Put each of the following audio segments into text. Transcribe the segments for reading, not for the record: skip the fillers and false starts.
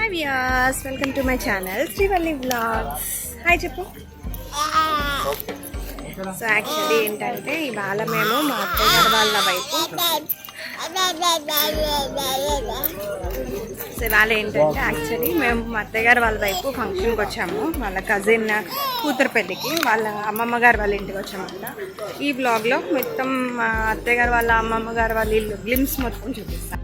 Hi viewers, welcome to my channel Srivalli vlogs. Hi చెప్పు. So actually ఏంటంటే ఇవాళ మేము మా అత్తయ్య గారి వాళ్ళ వైపు మా అత్తయ్య గారి వాళ్ళ వైపు ఫంక్షన్కి వచ్చాము. వాళ్ళ కజిన్ కూతురు పెళ్ళికి వాళ్ళ అమ్మమ్మ గారు వాళ్ళ ఇంటికి వచ్చామంట. ఈ వ్లాగ్లో మొత్తం మా అత్తయ్య గారు వాళ్ళ అమ్మమ్మ గారు వాళ్ళ ఇల్లు గ్లిమ్స్ మొత్తం చూపిస్తాం.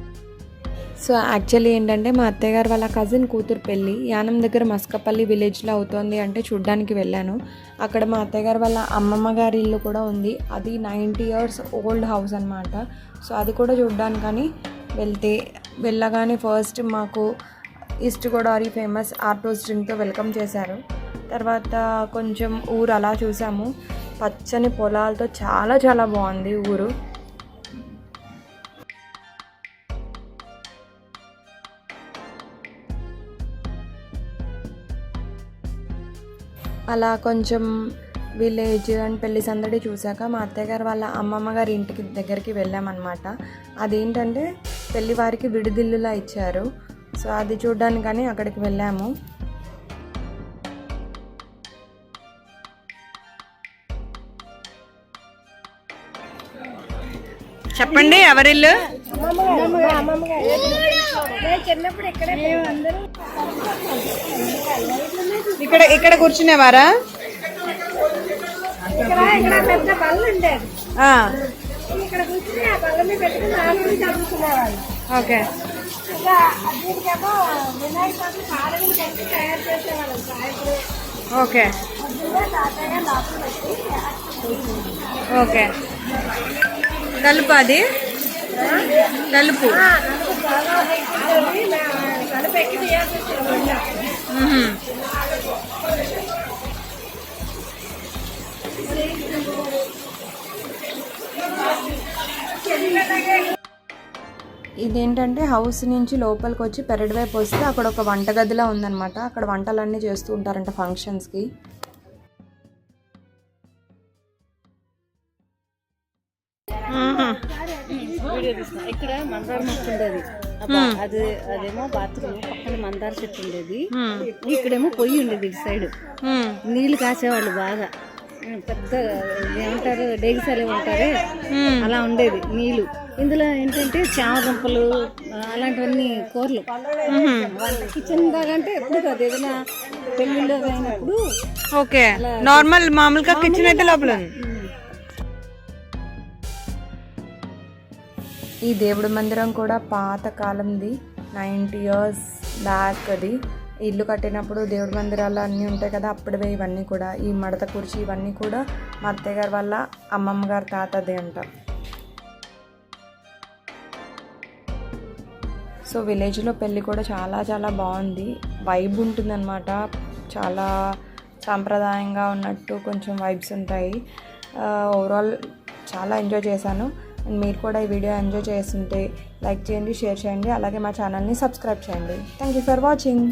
సో యాక్చువల్లీ ఏంటంటే మా అత్తయ్య గారు వాళ్ళ కజిన్ కూతురు పెళ్ళి యానం దగ్గర మస్కపల్లి విలేజ్లో అవుతోంది అంటే చూడ్డానికి వెళ్ళాను. అక్కడ మా అత్తయ్య గారు వాళ్ళ అమ్మమ్మ గారి ఇల్లు కూడా ఉంది. అది 90 years ఓల్డ్ హౌస్ అనమాట. సో అది కూడా చూడ్డానికని వెళ్ళగానే ఫస్ట్ మాకు ఈస్ట్ గోదావరి ఫేమస్ ఆర్టోస్ డ్రింక్తో వెల్కమ్ చేశారు. తర్వాత కొంచెం ఊరు అలా చూసాము. పచ్చని పొలాలతో చాలా చాలా బాగుంది ఊరు. అలా కొంచెం విలేజ్ అండ్ పెళ్లి సందడి చూశాక మా అత్తయ్య గారు వాళ్ళ అమ్మమ్మ గారి ఇంటికి దగ్గరికి వెళ్ళామన్నమాట. అదేంటంటే పెళ్లి వారికి విడిదిల్లులా ఇచ్చారు. సో అది చూడ్డానికని అక్కడికి వెళ్ళాము. చెప్పండి ఎవరిల్లు? ఇక్కడ కూర్చునేవారా? ఓకే. Okay okay. కలుపు అది కలుపు. ఇదేంటంటే హౌస్ నుంచి లోపలికి వచ్చి పెరడు వైపు వస్తే అక్కడ ఒక వంటగదిలా ఉందన్నమాట. అక్కడ వంటలన్నీ చేస్తూ ఉంటారంట ఫంక్షన్స్కి. ఇక్కడ మందార మొక్క ఉండేది, అదేమో బాత్రూమ్ పక్కన మందార చెట్టు ఉండేది. ఇక్కడేమో పొయ్యి ఉండేది. ఇటు సైడ్ నీళ్లు కాసేవాళ్ళు బాగా. పెద్ద ఏమంటారు డేగిసాలే ఉంటారే అలా ఉండేది నీళ్లు. ఇందులో ఏంటంటే చామదుంపలు అలాంటివన్నీ కూరలు. కిచెన్ దాకా అంటే ఎప్పుడు కాదు, ఏదైనా పెళ్ళిళ్ళు అయినప్పుడు. ఓకే, నార్మల్ మామూలుగా కిచెన్ అయితే లోపల. ఈ దేవుడి మందిరం కూడా పాత కాలంది, 90 years బ్యాక్. అది ఇల్లు కట్టినప్పుడు దేవుడి మందిరాలు అన్నీ ఉంటాయి కదా, అప్పుడే ఇవన్నీ కూడా. ఈ మడత కుర్చీ ఇవన్నీ కూడా మా అత్తయ్య గారు వాళ్ళ అమ్మమ్మ గారు తాతది అంట. సో విలేజ్లో పెళ్ళి కూడా చాలా చాలా బాగుంది. వైబ్ ఉంటుందన్నమాట. చాలా సాంప్రదాయంగా ఉన్నట్టు కొంచెం వైబ్స్ ఉంటాయి. ఓవరాల్ చాలా ఎంజాయ్ చేశాను. అండ్ మీరు కూడా ఈ వీడియో ఎంజాయ్ చేస్తుంటే లైక్ చేయండి, షేర్ చేయండి, అలాగే మా ఛానల్ని సబ్స్క్రైబ్ చేయండి. Thank you for watching.